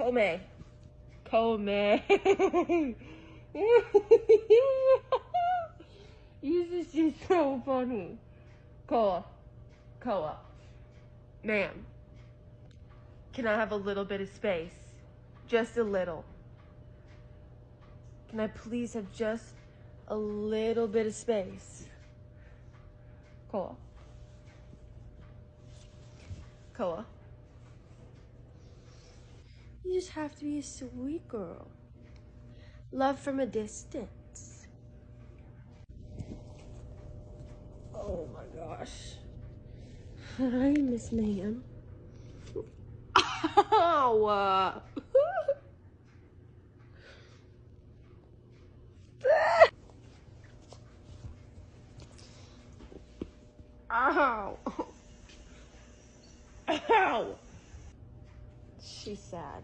Come. Come. This is just so funny. Koa. Koa. Ma'am. Can I have a little bit of space? Just a little. Can I please have just a little bit of space? Koa. Koa. You just have to be a sweet girl. Love from a distance. Oh my gosh. Hi, Miss Ma'am. Ow! Ow! Ow! She's sad.